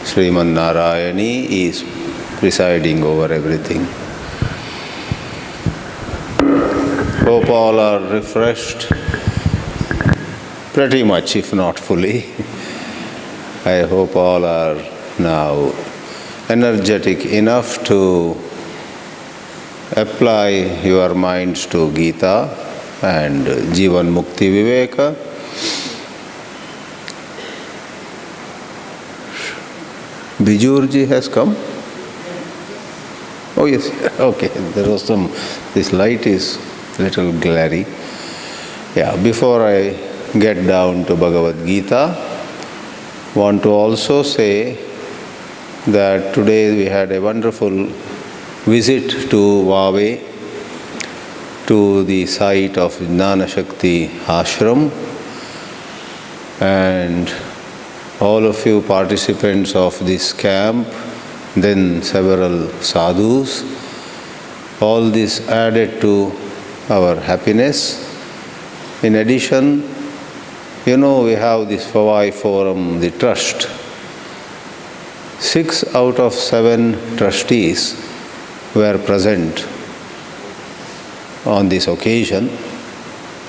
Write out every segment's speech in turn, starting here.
Sriman Narayani is presiding over everything. Hope all are refreshed, pretty much, if not fully. I hope all are now energetic enough to apply your minds to Geeta and Jivan Mukti Viveka. Bijurji has come? Oh yes, okay, there was some, this light is little glary. Yeah, before I get down to Bhagavad Gita, want to also say that today we had a wonderful visit to Vave, to the site of Jnana Shakti Ashram, and all of you participants of this camp, then several sadhus, all this added to our happiness. In addition, we have this Pavai Forum, the trust. 6 out of 7 trustees were present on this occasion.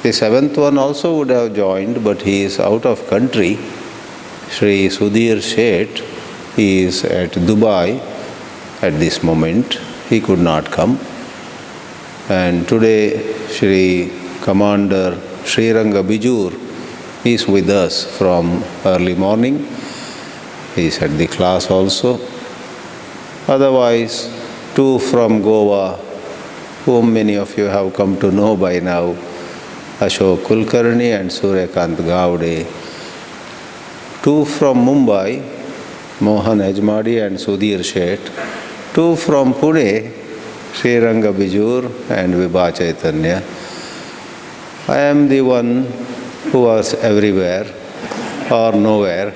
The 7th one also would have joined, but he is out of country. Sri Sudhir Sheth, he is at Dubai at this moment. He could not come. And today, Sri Commander Sri Ranga Bijur is with us from early morning. He is at the class also. Otherwise, 2 from Goa, whom many of you have come to know by now, Ashok Kulkarni and Suryakant Gowde. 2 from Mumbai, Mohan Ajmadi and Sudhir Sheth. 2 from Pune, Sri Ranga Bijur and Vibha Chaitanya. I am the one who was everywhere or nowhere.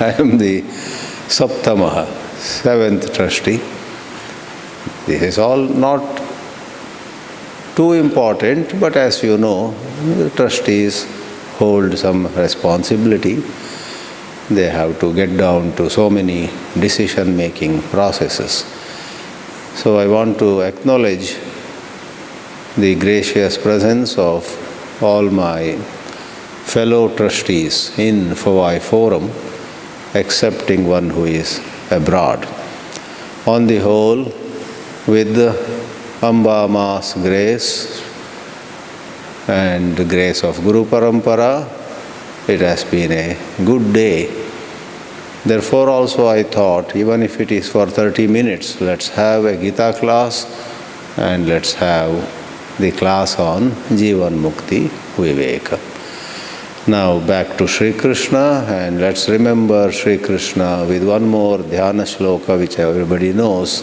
I am the Saptamaha, 7th trustee. This is all not too important, but as you know, the trustees hold some responsibility. They have to get down to so many decision-making processes. So I want to acknowledge the gracious presence of all my fellow trustees in Pavai Forum, excepting one who is abroad. On the whole, with Amba Ma's grace and the grace of Guru Parampara, it has been a good day. Therefore also I thought, even if it is for 30 minutes, let's have a Gita class and let's have the class on Jivan Mukti Viveka. Now back to Sri Krishna, and let's remember Sri Krishna with one more dhyana shloka which everybody knows.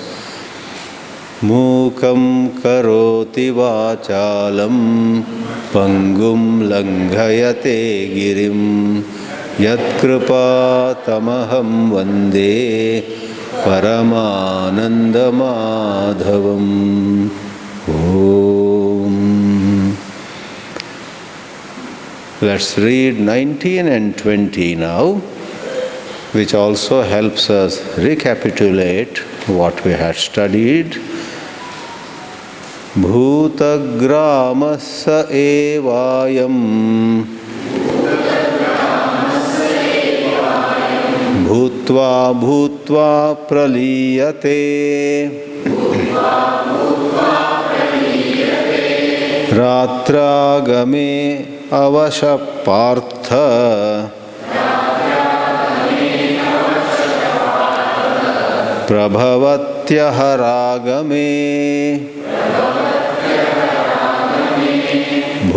Mukam karoti vachalam pangum langhayate girim yat kripa tamaham vande paramananda madhavam. Om. Let's read 19 and 20 now, which also helps us recapitulate what we had studied. Bhutagramasa evayam bhutva bhutva praliyate ratragame avashapartha prabhavatyah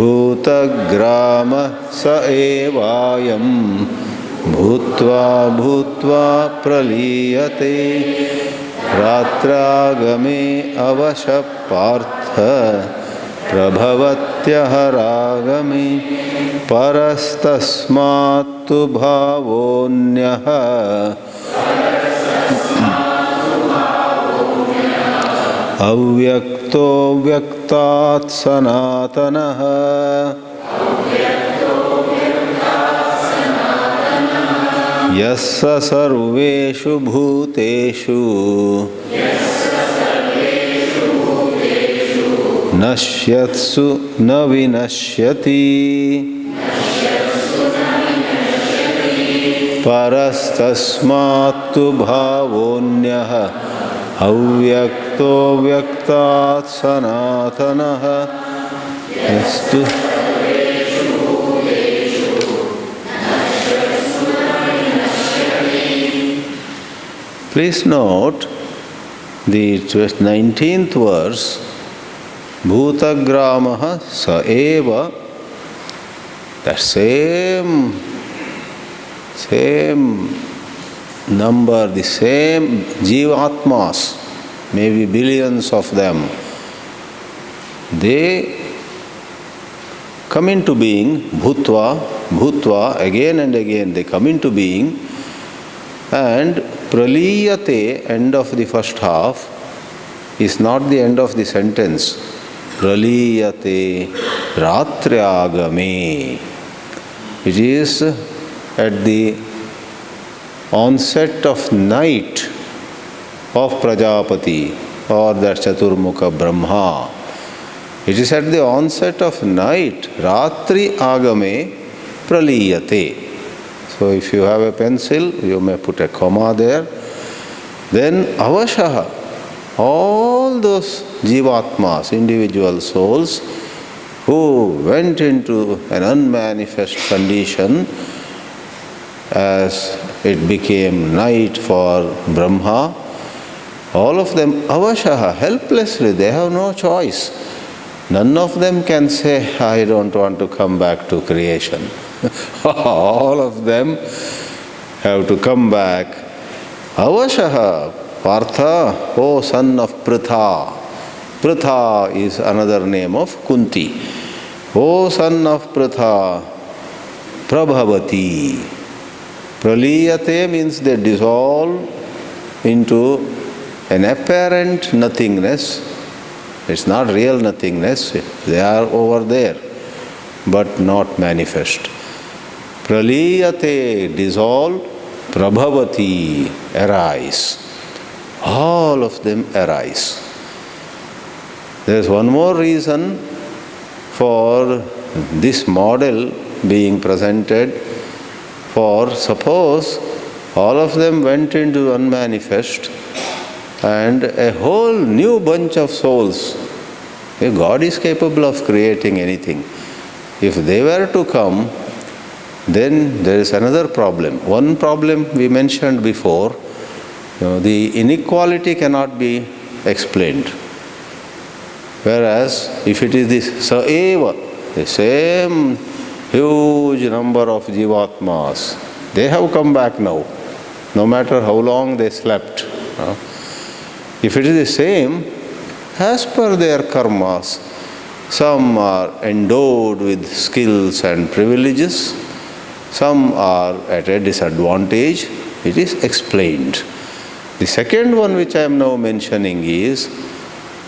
Bhutagrama sa evayam bhutva bhutva praliyate ratragame avashapartha prabhavatyah ragame parastasmattu bhavonyah avyakto vyaktat sanatanaha Yassa sarveshu bhuteshu nashyatsu na vinashyati parastasmattu bhavonyah avyakto vyaktat sanatanah astu. Please note the 19th verse, Bhutagramaha sa eva, that same number, the same Jivatmas, maybe billions of them, they come into being, bhutva, again and again they come into being, and praliyate, end of the first half, is not the end of the sentence. Praliyate ratriagame. It is at the onset of night of Prajapati or that Chaturmukha Brahma. It is at the onset of night, Ratri Agame Praliyate. So if you have a pencil, you may put a comma there. Then avashaha, all those jivatmas, individual souls, who went into an unmanifest condition as it became night for Brahma, all of them avashaha, helplessly, they have no choice. None of them can say, I don't want to come back to creation. All of them have to come back. Avashaha, Partha, O son of Pritha. Pritha is another name of Kunti. O son of Pritha, Prabhavati. Praliyate means they dissolve into an apparent nothingness. It's not real nothingness, they are over there, but not manifest. Praliyate, dissolve, Prabhavati, arise. All of them arise. There is one more reason for this model being presented. For suppose all of them went into unmanifest and a whole new bunch of souls, God is capable of creating anything. If they were to come, then there is another problem. One problem we mentioned before, the inequality cannot be explained. Whereas if it is this saeva, the same huge number of jivatmas, they have come back now, no matter how long they slept. If it is the same, as per their karmas, some are endowed with skills and privileges, some are at a disadvantage. It is explained. The second one which I am now mentioning is,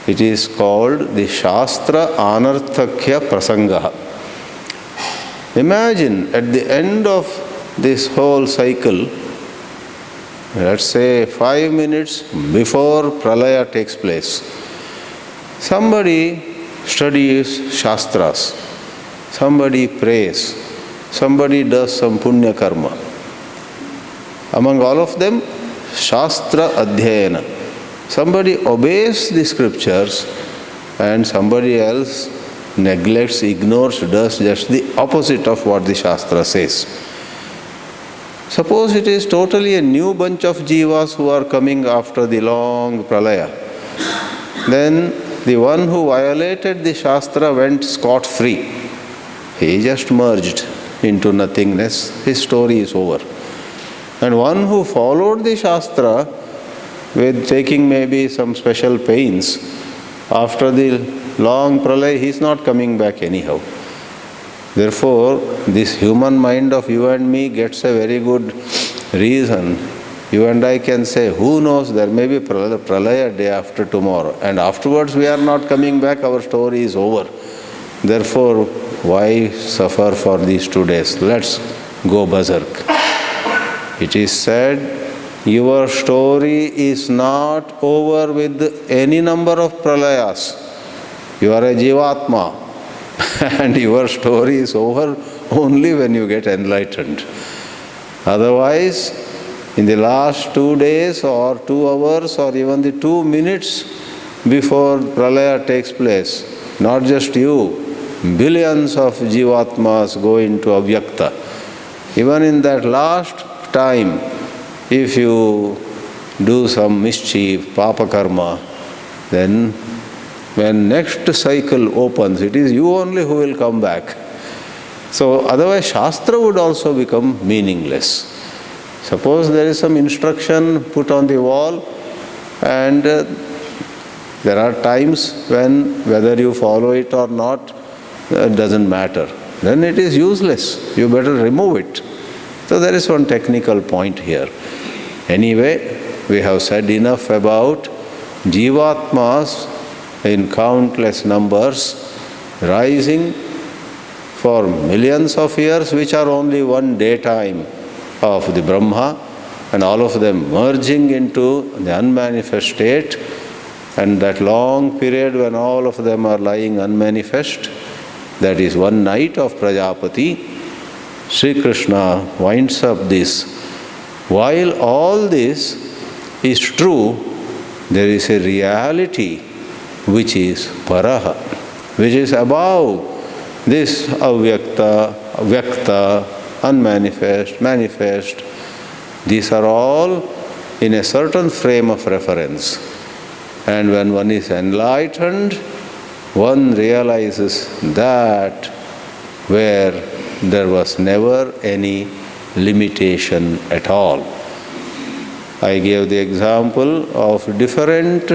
it is called the Shastra Anarthakya Prasanga. Imagine at the end of this whole cycle, let's say 5 minutes before Pralaya takes place, somebody studies Shastras, somebody prays, somebody does some Punya Karma. Among all of them, Shastra Adhyayana. Somebody obeys the scriptures and somebody else neglects, ignores, does just the opposite of what the Shastra says. Suppose it is totally a new bunch of jivas who are coming after the long pralaya. Then the one who violated the Shastra went scot-free. He just merged into nothingness. His story is over. And one who followed the Shastra with taking maybe some special pains, after the long pralaya, he is not coming back anyhow. Therefore, this human mind of you and me gets a very good reason. You and I can say, who knows, there may be pralaya day after tomorrow, and afterwards we are not coming back, our story is over. Therefore, why suffer for these 2 days? Let's go berserk. It is said, your story is not over with any number of pralayas. You are a Jivatma and your story is over only when you get enlightened. Otherwise, in the last 2 days or 2 hours or even the 2 minutes before pralaya takes place, not just you, billions of Jivatmas go into avyakta. Even in that last time, if you do some mischief, papa karma, then when next cycle opens, it is you only who will come back. So otherwise Shastra would also become meaningless. Suppose there is some instruction put on the wall and there are times when whether you follow it or not doesn't matter. Then it is useless. You better remove it. So there is one technical point here. Anyway, we have said enough about Jivatmas in countless numbers rising for millions of years, which are only one daytime of the Brahma, and all of them merging into the unmanifest state, and that long period when all of them are lying unmanifest, that is one night of Prajapati. Sri Krishna winds up this. While all this is true, there is a reality which is Paraha, which is above this avyakta, vyakta, unmanifest, manifest. These are all in a certain frame of reference. And when one is enlightened, one realizes that where there was never any limitation at all. I gave the example of different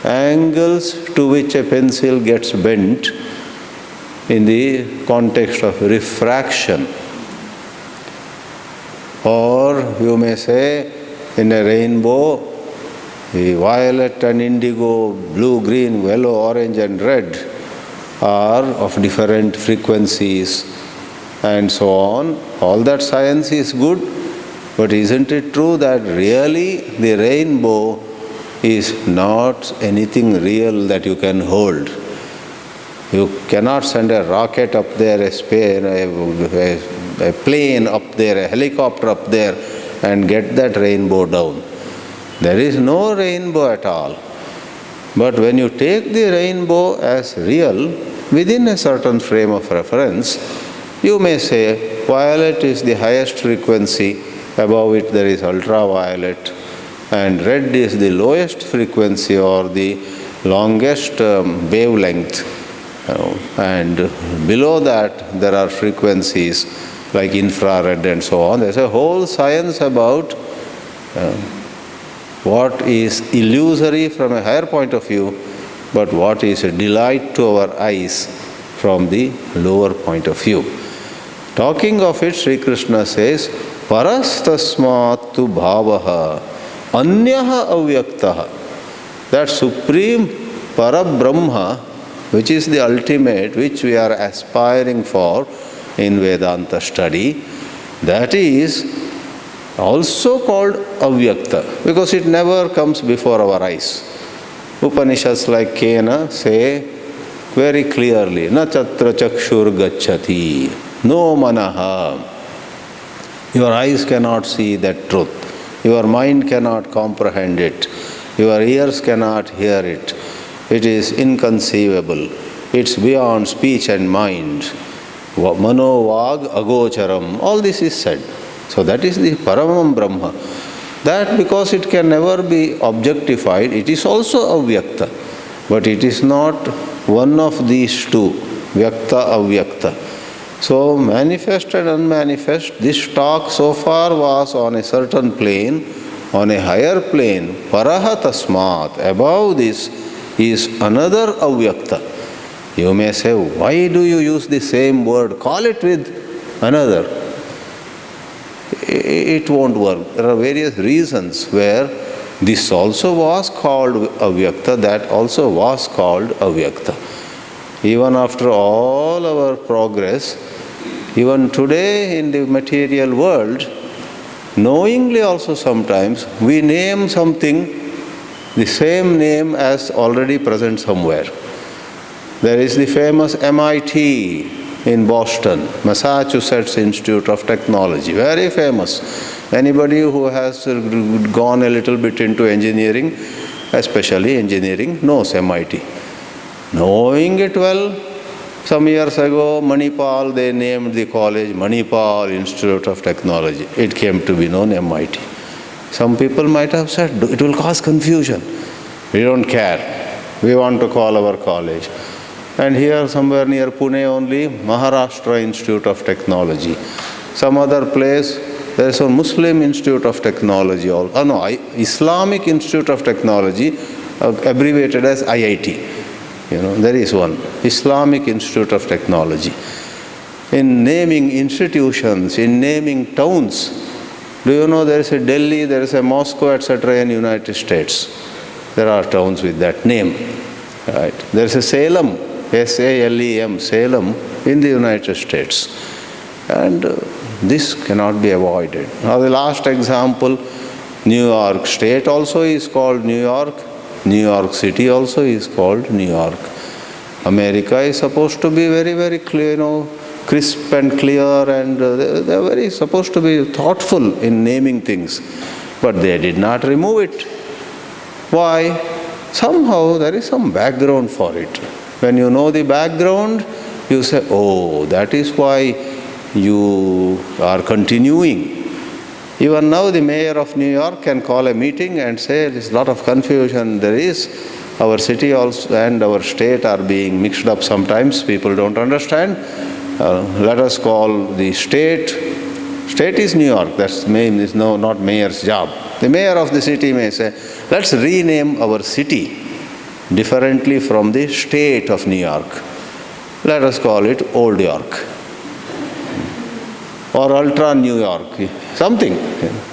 angles to which a pencil gets bent in the context of refraction. Or you may say, in a rainbow, the violet and indigo, blue, green, yellow, orange and red are of different frequencies and so on. All that science is good, but isn't it true that really the rainbow is not anything real that you can hold? You cannot send a rocket up there, a plane up there, a helicopter up there and get that rainbow down. There is no rainbow at all. But when you take the rainbow as real within a certain frame of reference, you may say violet is the highest frequency, above it there is ultraviolet, and red is the lowest frequency or the longest wavelength, and below that there are frequencies like infrared and so on. There's a whole science about what is illusory from a higher point of view, but what is a delight to our eyes from the lower point of view. Talking of it, Sri Krishna says, Parastasmat tu bhavaha anyaha avyaktaha. That supreme Parabrahma, which is the ultimate, which we are aspiring for in Vedanta study, that is also called avyakta, because it never comes before our eyes. Upanishads like Kena say very clearly, na chatra chakshur gacchati. No manaha. Your eyes cannot see that truth. Your mind cannot comprehend it. Your ears cannot hear it. It is inconceivable. It's beyond speech and mind. Mano vag agocharam. All this is said. So that is the Paramam Brahma. That because it can never be objectified, it is also avyakta. But it is not one of these two, vyakta, avyakta. So manifest and unmanifest, this talk so far was on a certain plane, on a higher plane, paraha tasmat. Above this is another avyakta. You may say, why do you use the same word? Call it with another. It won't work. There are various reasons where this also was called avyakta, that also was called avyakta. Even after all our progress, even today in the material world, knowingly also sometimes we name something the same name as already present somewhere. There is the famous MIT in Boston, Massachusetts Institute of Technology, very famous. Anybody who has gone a little bit into engineering, especially engineering, knows MIT. Knowing it well, some years ago, Manipal, they named the college Manipal Institute of Technology. It came to be known MIT. Some people might have said, it will cause confusion. We don't care. We want to call our college. And here, somewhere near Pune only, Maharashtra Institute of Technology. Some other place, there is a Muslim Institute of Technology. Islamic Institute of Technology, abbreviated as IIT. There is one, Islamic Institute of Technology. In naming institutions, in naming towns, do you know there is a Delhi, there is a Moscow, etc. in United States? There are towns with that name. Right? There is a Salem, S-A-L-E-M, Salem in the United States. And this cannot be avoided. Now the last example, New York State also is called New York. New York City also is called New York. America is supposed to be very, very clear, crisp and clear, and they are very supposed to be thoughtful in naming things. But they did not remove it. Why? Somehow there is some background for it. When you know the background, you say, oh, that is why you are continuing. Even now the mayor of New York can call a meeting and say, there is a lot of confusion. There is, our city also and our state are being mixed up sometimes. People don't understand. Let us call the state. State is New York. That's not mayor's job. The mayor of the city may say, let's rename our city differently from the state of New York. Let us call it Old York or Ultra New York, something.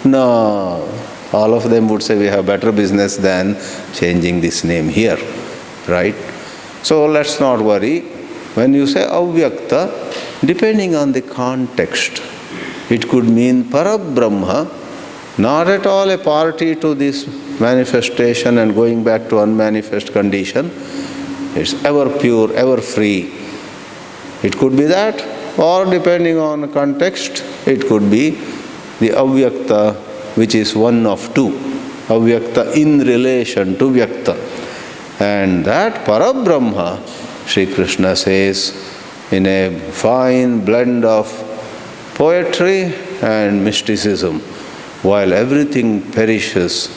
No, all of them would say we have better business than changing this name here, right? So let's not worry. When you say Avyakta, depending on the context, it could mean Parabrahma, not at all a party to this manifestation and going back to unmanifest condition. It's ever pure, ever free. It could be that, or depending on context, it could be the Avyakta, which is one of two. Avyakta in relation to Vyakta. And that Parabrahma, Sri Krishna says, in a fine blend of poetry and mysticism, while everything perishes,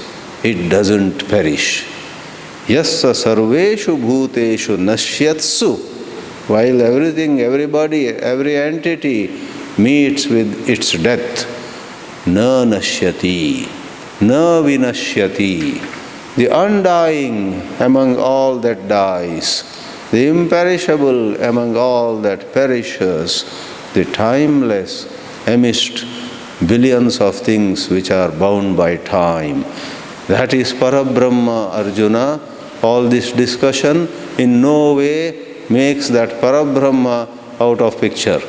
it doesn't perish. Yassa sarveshu bhuteshu nashyatsu. While everything, everybody, every entity meets with its death, na nashyati, na vinashyati. The undying among all that dies, the imperishable among all that perishes, the timeless amidst billions of things which are bound by time. That is Parabrahma, Arjuna. All this discussion in no way makes that Parabrahma out of picture.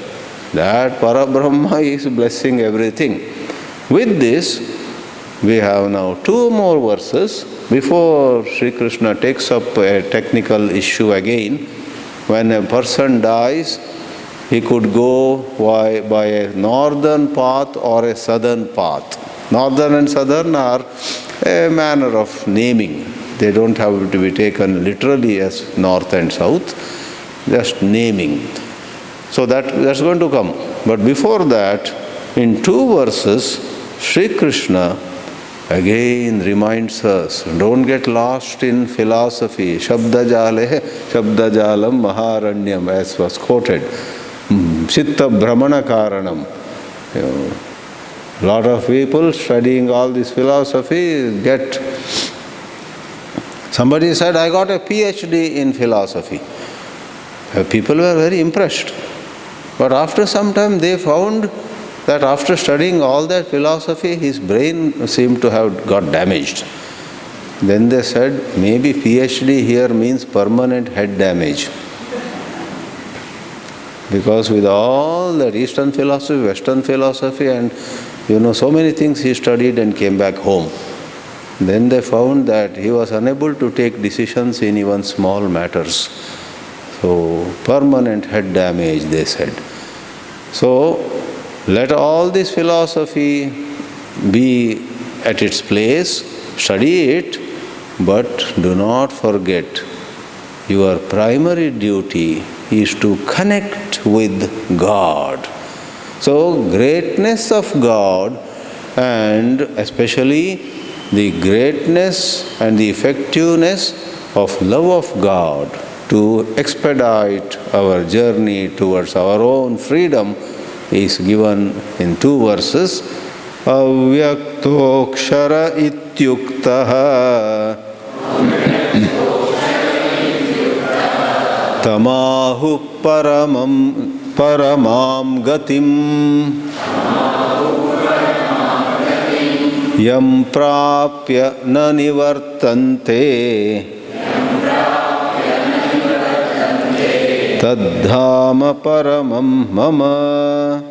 That Parabrahma is blessing everything. With this, we have now two more verses before Sri Krishna takes up a technical issue again. When a person dies, he could go by a northern path or a southern path. Northern and southern are a manner of naming. They don't have to be taken literally as north and south. Just naming. So that's going to come. But before that, in two verses, Sri Krishna again reminds us, don't get lost in philosophy. Shabdajale, Shabdajalam Maharanyam, as was quoted. Chitta Brahmana Karanam. A lot of people studying all this philosophy get... Somebody said, I got a PhD in philosophy. People were very impressed. But after some time they found that after studying all that philosophy, his brain seemed to have got damaged. Then they said, maybe PhD here means permanent head damage. Because with all that Eastern philosophy, Western philosophy and So many things he studied and came back home. Then they found that he was unable to take decisions in even small matters. So, permanent head damage, they said. So, let all this philosophy be at its place, study it, but do not forget your primary duty is to connect with God. So, greatness of God, and especially the greatness and the effectiveness of love of God to expedite our journey towards our own freedom is given in 2 verses. Avyaktokshara ityuktaha tamahu paramam gatim yam prapya na nivartante tadhama paramam mama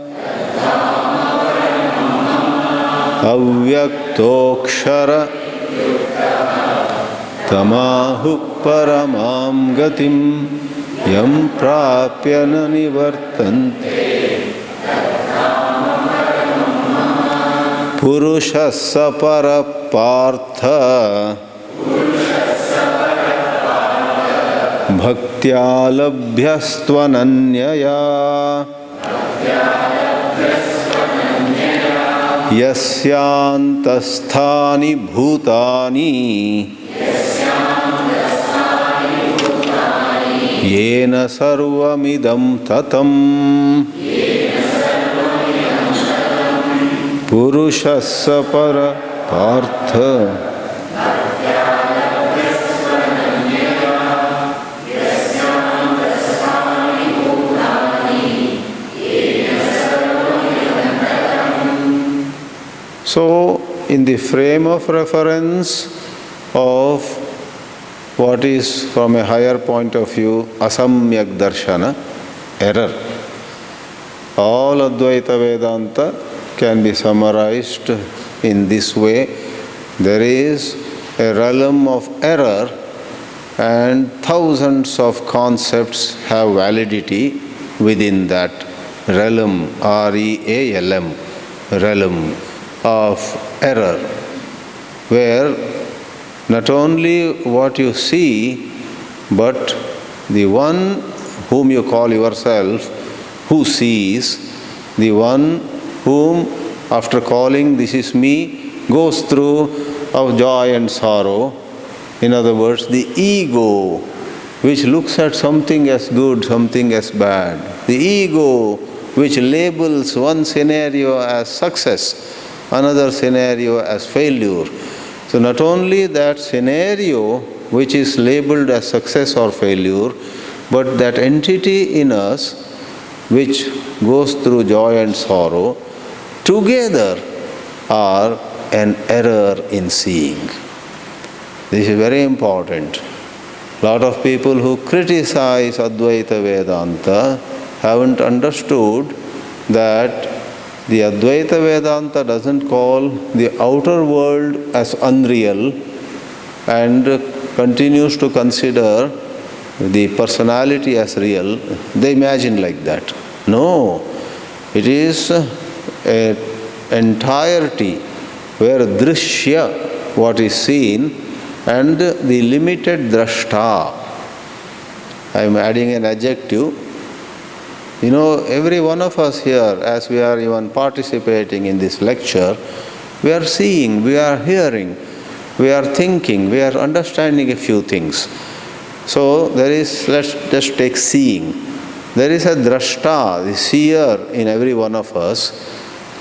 avyaktokshara tamahu paramam gatim yam prapya na nivartante purushassa parapartha bhaktya labhyastvananyaya yasyantasthani bhutani yena sarvamidam tatam purushassa parapartha So, in the frame of reference of what is from a higher point of view, asamyak darshana, error, all Advaita Vedanta can be summarized in this way. There is a realm of error and thousands of concepts have validity within that realm, R-E-A-L-M, realm of error, where not only what you see, but the one whom you call yourself, who sees, the one whom after calling this is me, goes through of joy and sorrow. In other words, the ego which looks at something as good, something as bad, the ego which labels one scenario as success, another scenario as failure. So not only that scenario which is labeled as success or failure, but that entity in us which goes through joy and sorrow, together are an error in seeing. This is very important. A lot of people who criticize Advaita Vedanta haven't understood that the Advaita Vedanta doesn't call the outer world as unreal and continues to consider the personality as real. They imagine like that. No, it is an entirety where drishya, what is seen, and the limited drashta. I am adding an adjective. Every one of us here, as we are even participating in this lecture, we are seeing, we are hearing, we are thinking, we are understanding a few things. So there is, let's just take seeing. There is a drashta, the seer in every one of us,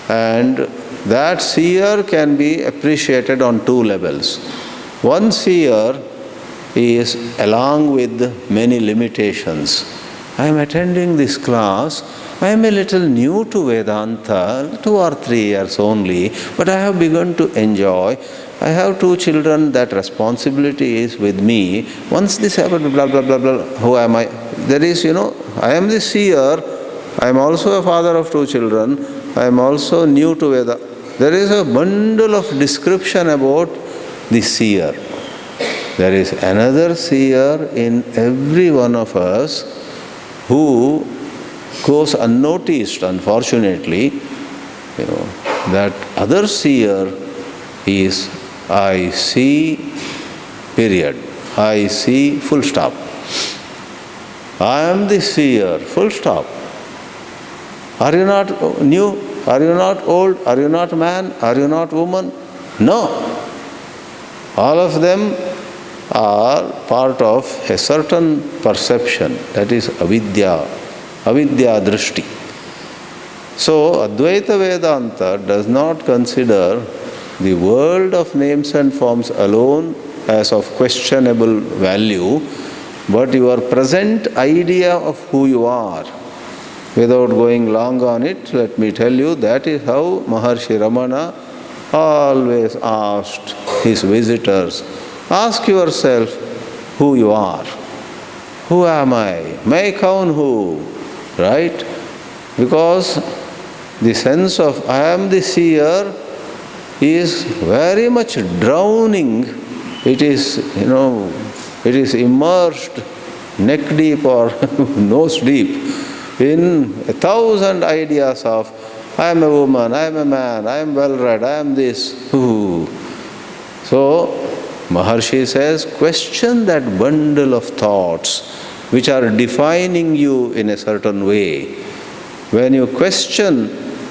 and that seer can be appreciated on 2 levels. One seer is along with many limitations. I am attending this class, I am a little new to Vedanta, 2 or 3 years only, but I have begun to enjoy. I have 2 children, that responsibility is with me. Once this happened, blah, blah, blah, blah, who am I? There is, I am the seer, I am also a father of 2 children, I am also new to Vedanta. there is a bundle of description about the seer. There is another seer in every one of us who goes unnoticed, unfortunately. That other seer is I see, period. I see, full stop. I am the seer, full stop. Are you not new? Are you not old? Are you not man? Are you not woman? No. All of them are part of a certain perception, that is avidya drishti. So Advaita Vedanta does not consider the world of names and forms alone as of questionable value, but your present idea of who you are. Without going long on it, let me tell you, that is how Maharshi Ramana always asked his visitors, ask yourself who you are. Who am I? May kaun hu? Right? Because the sense of I am the seer is very much drowning. It is, it is immersed neck deep or nose deep in 1,000 ideas of I am a woman, I am a man, I am well read, I am this. Ooh. So Maharshi says, question that bundle of thoughts which are defining you in a certain way. When you question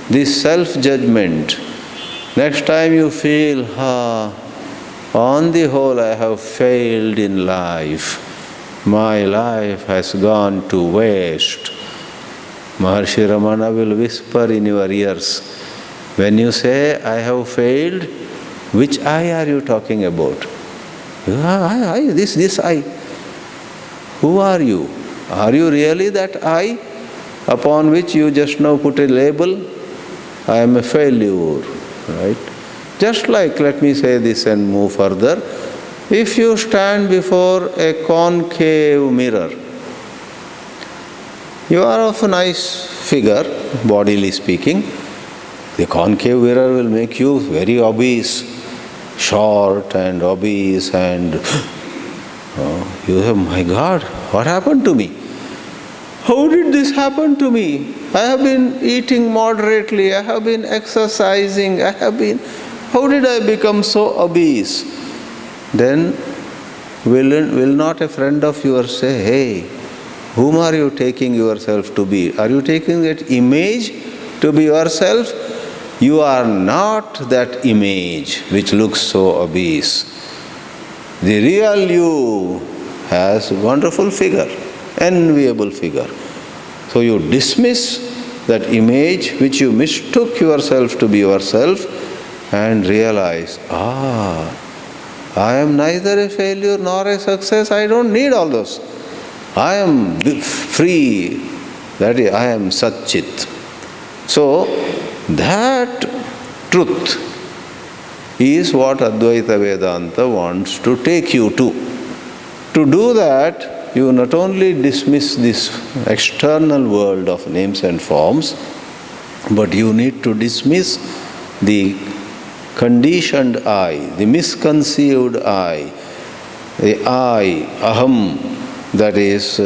this self-judgment, next time you feel, on the whole I have failed in life. My life has gone to waste. Maharshi Ramana will whisper in your ears, when you say, I have failed, which I are you talking about? This I. Who are you? Are you really that I upon which you just now put a label? I am a failure, right? Just like, let me say this and move further. If you stand before a concave mirror, you are of a nice figure, bodily speaking. The concave mirror will make you very obese, short and obese, and you say, my God, what happened to me? How did this happen to me? I have been eating moderately, I have been exercising, how did I become so obese? Then will not a friend of yours say, hey, whom are you taking yourself to be? Are you taking that image to be yourself? You are not that image which looks so obese. The real you has a wonderful figure, enviable figure. So you dismiss that image which you mistook yourself to be yourself and realize, I am neither a failure nor a success. I don't need all those. I am free. That is, I am Satchit. So that truth is what Advaita Vedanta wants to take you to. To do that, you not only dismiss this external world of names and forms, but you need to dismiss the conditioned I, the misconceived I, the I, aham, that is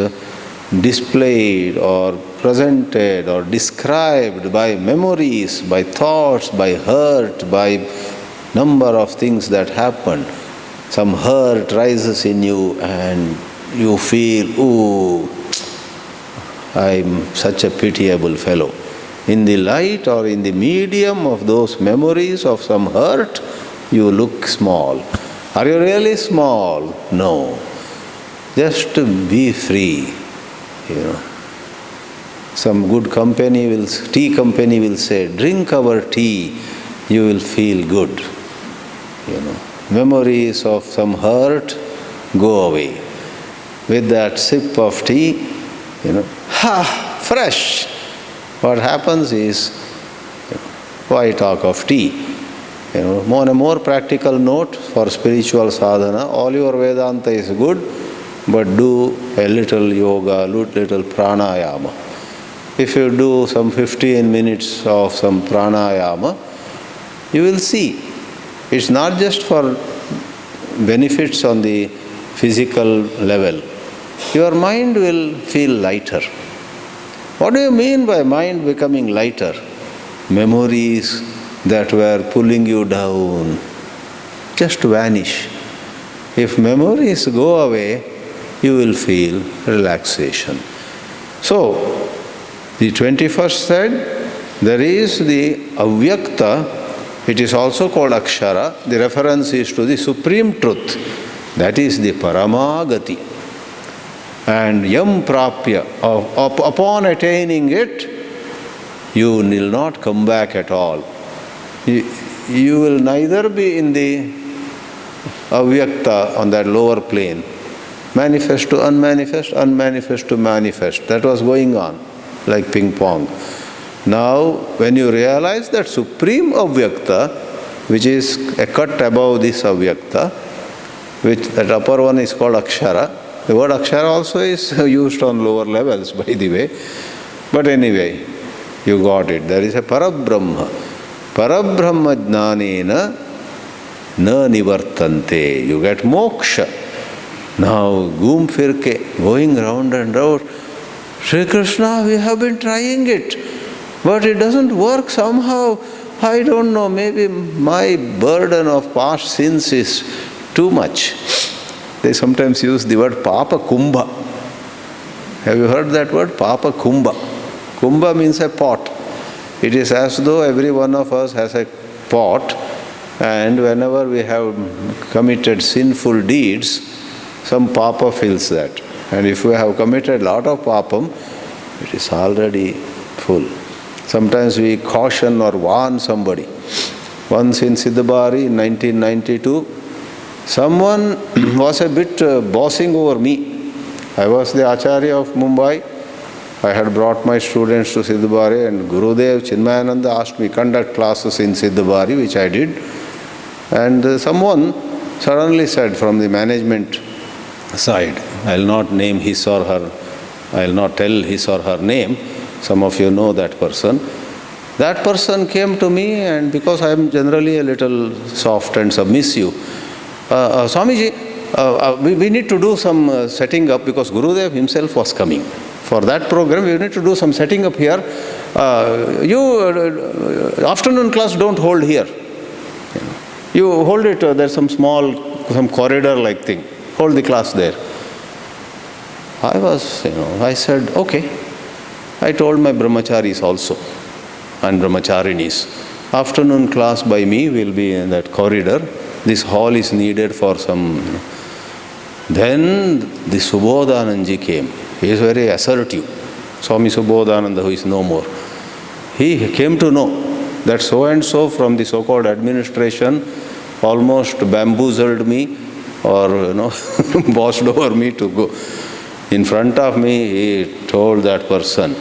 displayed or presented or described by memories, by thoughts, by hurt, by number of things that happen. Some hurt rises in you and you feel, I'm such a pitiable fellow. In the light or in the medium of those memories of some hurt, you look small. Are you really small? No. Just be free. Some good tea company will say, drink our tea, you will feel good. Memories of some hurt go away. With that sip of tea, fresh. What happens is, why talk of tea? On a more practical note, for spiritual sadhana, all your Vedanta is good, but do a little yoga, little pranayama. If you do some 15 minutes of some pranayama, you will see. It's not just for benefits on the physical level. Your mind will feel lighter. What do you mean by mind becoming lighter? Memories that were pulling you down just vanish. If memories go away, you will feel relaxation. So, the 21st said, there is the avyakta, it is also called akshara. The reference is to the supreme truth. That is the paramagati. And yam prapya, upon attaining it, you will not come back at all. You will neither be in the avyakta on that lower plane, manifest to unmanifest, unmanifest to manifest. That was going on like ping pong. Now, when you realize that supreme avyakta, which is a cut above this avyakta, which that upper one is called akshara. The word akshara also is used on lower levels, by the way. But anyway, you got it. There is a parabrahma. Parabrahma jnanena na nivartante. You get moksha. Now, goom firke, going round and round. Sri Krishna, we have been trying it, but it doesn't work somehow. I don't know, maybe my burden of past sins is too much. They sometimes use the word Papa Kumbha. Have you heard that word? Papa Kumbha. Kumbha means a pot. It is as though every one of us has a pot, and whenever we have committed sinful deeds, some papa fills that. And if we have committed a lot of papam, it is already full. Sometimes we caution or warn somebody. Once in Siddhabari in 1992, someone was a bit bossing over me. I was the Acharya of Mumbai. I had brought my students to Siddhabari, and Gurudev Chinmayananda asked me conduct classes in Siddhabari, which I did. And someone suddenly said from the management side, I will not name his or her, I will not tell his or her name. Some of you know that person. That person came to me, and because I am generally a little soft and submissive, Swamiji, we need to do some setting up, because Gurudev himself was coming. For that program, we need to do some setting up here. Afternoon class don't hold here. You hold it, there's some corridor-like thing. Hold the class there. I said, okay. I told my brahmacharis also, and brahmacharinis, afternoon class by me will be in that corridor. This hall is needed for some. Then the Subodhananji came. He is very assertive. Swami Subodhananda, who is no more. He came to know that so-and-so from the so-called administration almost bamboozled me, or bossed over me to go. In front of me, he told that person,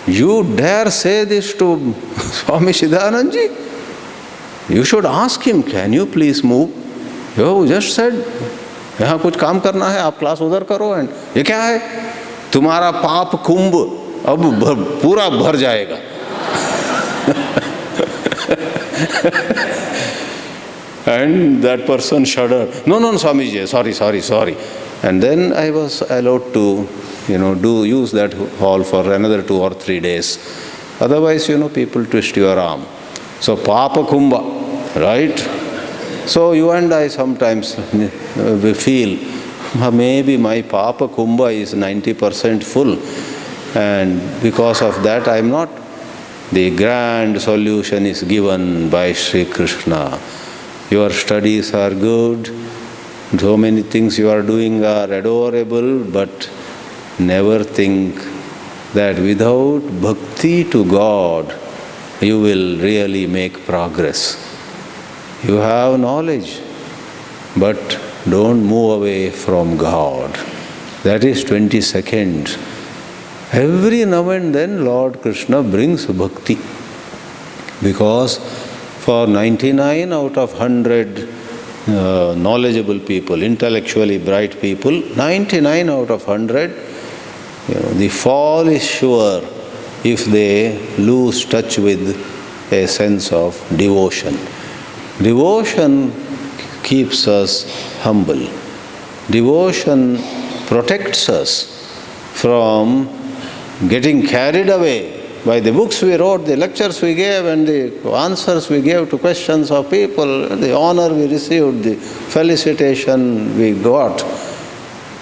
you dare say this to Swami Siddhanandji? You should ask him, can you please move? You just said, यहाँ कुछ काम करना है, आप class उधर करो. And ये क्या है? तुम्हारा पाप कुंभ अब पूरा भर जाएगा. And that person shuddered. No, Swamiji, sorry. And then I was allowed to, use that hall for another 2 or 3 days. Otherwise, people twist your arm. So, Papa Kumbha, right? So, you and I sometimes we feel, maybe my Papa Kumbha is 90% full. And because of that, I am not. The grand solution is given by Sri Krishna. Your studies are good. So many things you are doing are adorable, but never think that without bhakti to God, you will really make progress. You have knowledge, but don't move away from God. That is 20 seconds. Every now and then Lord Krishna brings bhakti, because for 99 out of 100 knowledgeable people, intellectually bright people, 99 out of 100, the fall is sure if they lose touch with a sense of devotion. Devotion keeps us humble. Devotion protects us from getting carried away by the books we wrote, the lectures we gave, and the answers we gave to questions of people, the honor we received, the felicitation we got.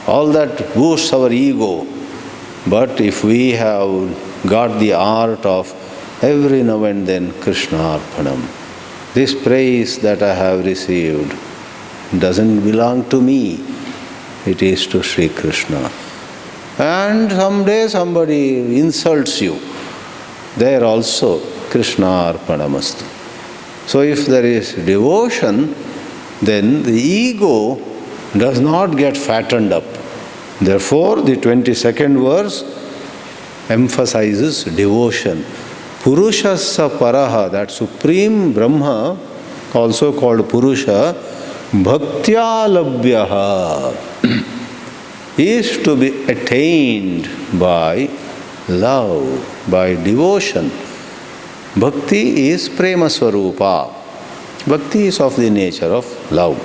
All that boosts our ego. But if we have got the art of every now and then Krishna Arpanam, this praise that I have received doesn't belong to me, it is to Sri Krishna. And someday somebody insults you, there also Krishna Arpanamastu. So if there is devotion, then the ego does not get fattened up. Therefore, the 22nd verse emphasizes devotion. Purushassa Paraha, that supreme Brahma, also called Purusha, Bhaktya Labhyaha, is to be attained by love, by devotion. Bhakti is Prema Swarupa. Bhakti is of the nature of love.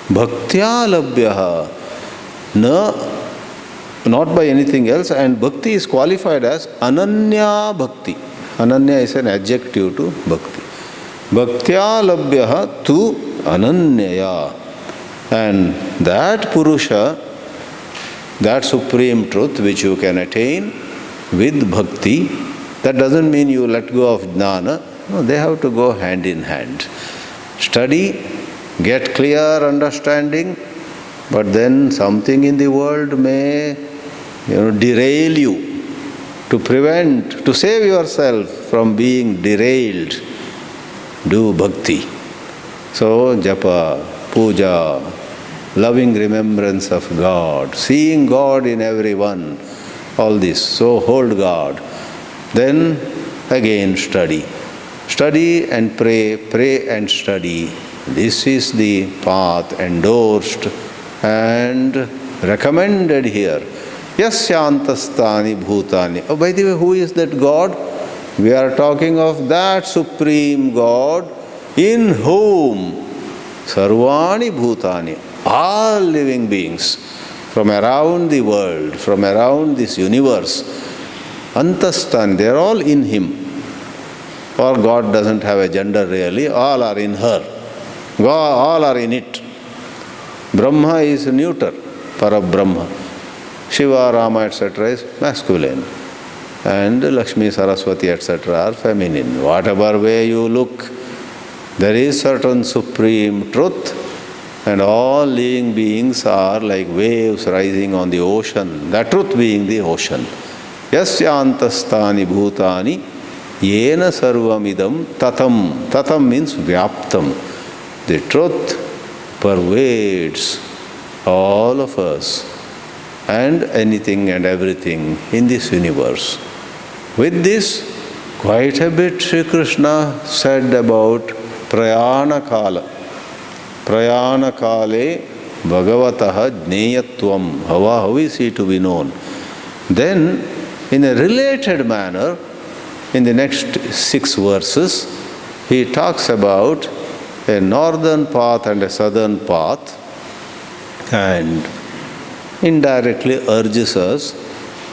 Bhaktya Labhyaha, not by anything else, and Bhakti is qualified as Ananya Bhakti. Ananya is an adjective to Bhakti. Bhaktya Labhyaha tu Ananyaya. And that Purusha, that supreme truth which you can attain with bhakti, that doesn't mean you let go of jnana. No, they have to go hand in hand. Study, get clear understanding, but then something in the world may derail you. To save yourself from being derailed, do bhakti. So japa, puja, loving remembrance of God, seeing God in everyone, all this. So hold God. Then again study. Study and pray, pray and study. This is the path endorsed and recommended here. Yasyantastani bhutani. Oh, by the way, who is that God? We are talking of that supreme God in whom sarvani bhutani, all living beings from around the world, from around this universe, antastani, they are all in Him. Or God doesn't have a gender really, all are in her. God, all are in it. Brahma is neuter, Parabrahma. Shiva, Rama, etc. is masculine. And Lakshmi, Saraswati, etc. are feminine. Whatever way you look, there is certain supreme truth, and all living beings are like waves rising on the ocean, that truth being the ocean. Yasyantastani bhutani yena sarvamidam tatam. Tatam means vyaptam. The truth pervades all of us and anything and everything in this universe. With this, quite a bit Sri Krishna said about prayana kala. Prayana kale bhagavataha jneyatvam. How is he to be known? Then, in a related manner, in the next 6 verses, he talks about a northern path and a southern path, and indirectly urges us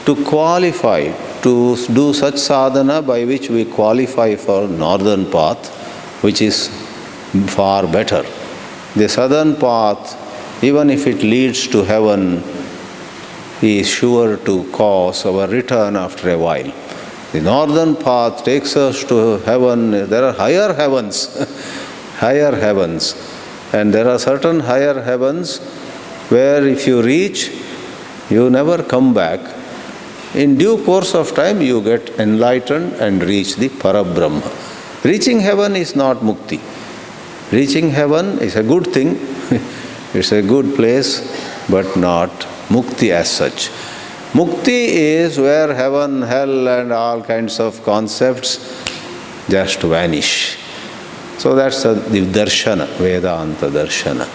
to qualify, to do such sadhana by which we qualify for northern path, which is far better. The southern path, even if it leads to heaven, is sure to cause our return after a while. The northern path takes us to heaven. There are higher heavens, higher heavens. And there are certain higher heavens where if you reach, you never come back. In due course of time, you get enlightened and reach the Parabrahma. Reaching heaven is not mukti. Reaching heaven is a good thing. It's a good place, but not mukti as such. Mukti is where heaven, hell and all kinds of concepts just vanish. So that's the darshana, Vedanta darshana.